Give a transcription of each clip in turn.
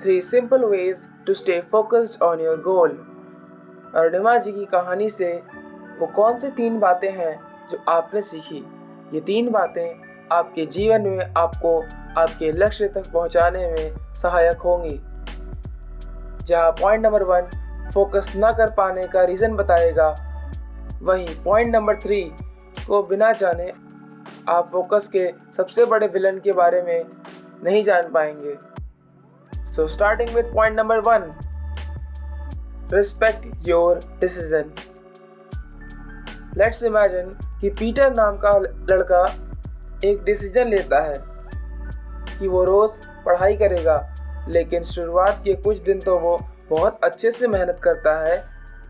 3 simple ways to stay focused on your goal। Arunima जी की कहानी से वो कौन सी 3 बातें हैं जो आपने सीखी। ये 3 बातें आपके जीवन में आपको आपके लक्ष्य तक पहुंचाने में सहायक होंगी। जहां पॉइंट नंबर 1 फोकस ना कर पाने का रीज़न बताएगा, वहीं पॉइंट नंबर 3 को बिना जाने आप फोकस के सबसे बड़े विलन के बारे में नहीं जान पाएंगे। So starting with point number 1, respect your decision। Let's imagine कि पीटर नाम का लड़का एक डिसीजन लेता है कि वो रोज़ पढ़ाई करेगा, लेकिन शुरुआत के कुछ दिन तो वो बहुत अच्छे से मेहनत करता है,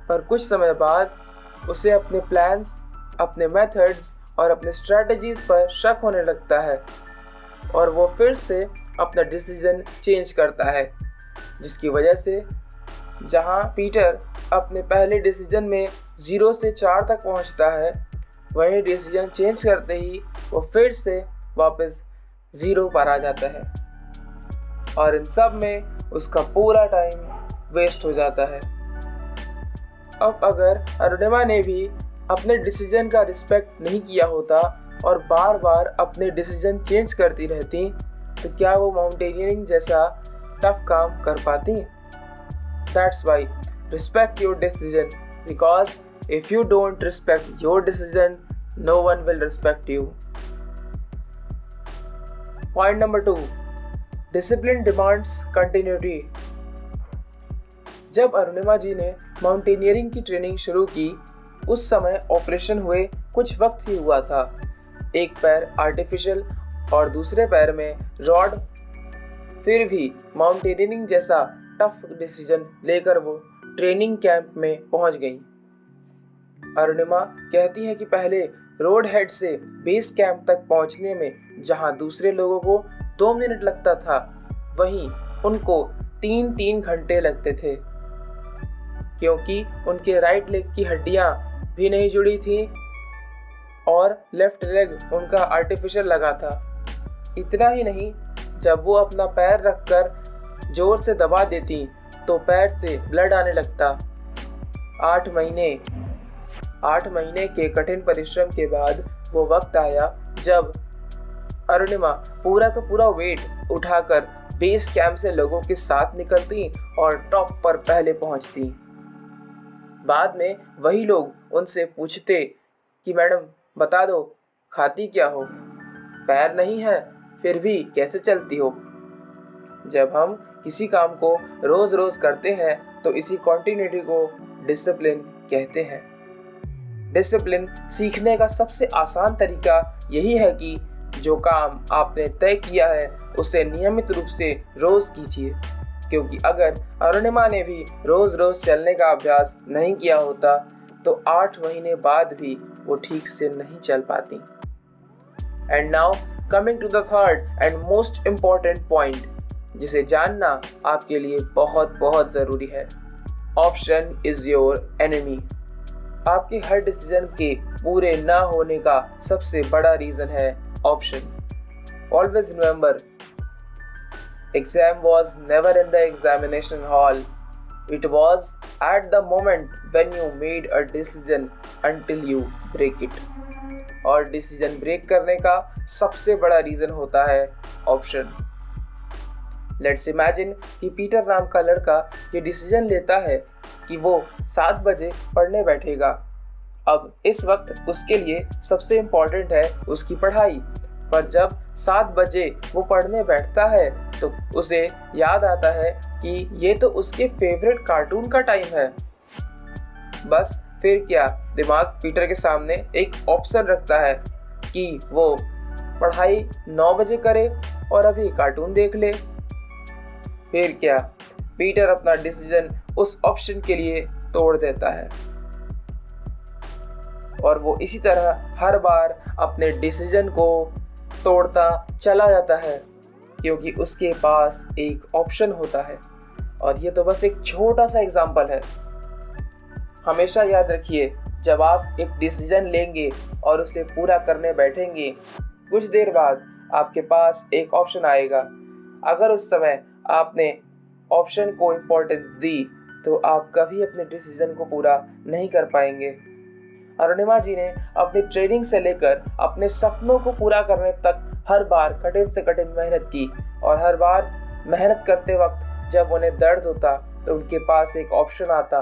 पर कुछ समय बाद उसे अपने प्लान्स, अपने मेथड्स और अपने स्ट्रेटजीज़ पर शक होने लगता है और वो फिर से अपना डिसीजन चेंज करता है, जिसकी वजह से जहां पीटर अपने पहले डिसीजन में 0 से 4 तक पहुंचता है, वहीं डिसीजन चेंज करते ही वो फिर से वापस 0 पर आ जाता है और इन सब में उसका पूरा टाइम वेस्ट हो जाता है। अब अगर अरुणिमा ने भी अपने डिसीजन का रिस्पेक्ट नहीं किया होता और बार बार अपने डिसीजन चेंज करती रहती, तो क्या वो माउंटेनियरिंग जैसा टफ काम कर पाती? That's why respect your decision, because if you don't respect your decision, no one will respect you। Point number 2, discipline demands continuity। जब अरुणिमा जी ने माउंटेनियरिंग की ट्रेनिंग शुरू की, उस समय ऑपरेशन हुए कुछ वक्त ही हुआ था। एक पैर आर्टिफिशियल और दूसरे पैर में रॉड। फिर भी माउंटेनियरिंग जैसा टफ डिसीजन लेकर वो ट्रेनिंग कैंप में पहुंच गई। अरुणिमा कहती है कि पहले रोड हेड से बेस कैंप तक पहुंचने में जहां दूसरे लोगों को 2 मिनट लगता था, वहीं उनको 3-3 घंटे लगते थे, क्योंकि उनके राइट लेग की हड्डियां भी नहीं जुड़ी थी और लेफ्ट लेग उनका आर्टिफिशियल लगा था। इतना ही नहीं, जब वो अपना पैर रखकर जोर से दबा देती तो पैर से ब्लड आने लगता। 8 महीने के कठिन परिश्रम के बाद वो वक्त आया जब अरुणिमा पूरा का पूरा वेट उठाकर बेस कैंप से लोगों के साथ निकलती और टॉप पर पहले पहुंचती। बाद में वही लोग उनसे पूछते कि मैडम बता दो, खाती क्या हो? पैर नहीं है फिर भी कैसे चलती हो? जब हम किसी काम को रोज़ रोज़ करते हैं तो इसी कॉन्टिन्यूटी को डिसिप्लिन कहते हैं। डिसिप्लिन सीखने का सबसे आसान तरीका यही है कि जो काम आपने तय किया है उसे नियमित रूप से रोज़ कीजिए, क्योंकि अगर अरुणिमा ने भी रोज़ रोज़ चलने का अभ्यास नहीं किया होता तो 8 महीने बाद भी वो ठीक से नहीं चल पाती। And now coming to the third and most important point, जिसे जानना आपके लिए बहुत बहुत ज़रूरी है। Option is your enemy. आपके हर डिसीजन के पूरे ना होने का सबसे बड़ा रीज़न है option. Always remember, exam was never in the examination hall, it was at the moment when you made a decision until you break it। और डिसीजन ब्रेक करने का सबसे बड़ा रीज़न होता है ऑप्शन। लेट्स इमेजिन कि Peter नाम का लड़का ये डिसीजन लेता है कि वो 7 बजे पढ़ने बैठेगा। अब इस वक्त उसके लिए सबसे इम्पॉर्टेंट है उसकी पढ़ाई, पर जब 7 बजे वो पढ़ने बैठता है तो उसे याद आता है कि ये तो उसके फेवरेट कार्टून का टाइम है। बस फिर क्या, दिमाग पीटर के सामने एक ऑप्शन रखता है कि वो पढ़ाई 9 बजे करे और अभी कार्टून देख ले। फिर क्या, पीटर अपना डिसीजन उस ऑप्शन के लिए तोड़ देता है और वो इसी तरह हर बार अपने डिसीजन को तोड़ता चला जाता है, क्योंकि उसके पास एक ऑप्शन होता है। और ये तो बस एक छोटा सा एग्जाम्पल है। हमेशा याद रखिए, जब आप एक डिसीजन लेंगे और उसे पूरा करने बैठेंगे, कुछ देर बाद आपके पास एक ऑप्शन आएगा। अगर उस समय आपने ऑप्शन को इम्पोर्टेंस दी तो आप कभी अपने डिसीजन को पूरा नहीं कर पाएंगे। अरुणिमा जी ने अपनी ट्रेनिंग से लेकर अपने सपनों को पूरा करने तक हर बार कठिन से कठिन मेहनत की, और हर बार मेहनत करते वक्त जब उन्हें दर्द होता तो उनके पास एक ऑप्शन आता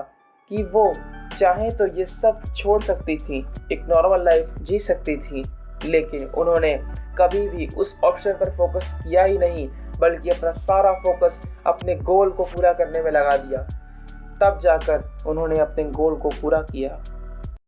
कि वो चाहें तो ये सब छोड़ सकती थी, एक नॉर्मल लाइफ जी सकती थी, लेकिन उन्होंने कभी भी उस ऑप्शन पर फोकस किया ही नहीं, बल्कि अपना सारा फोकस अपने गोल को पूरा करने में लगा दिया। तब जाकर उन्होंने अपने गोल को पूरा किया।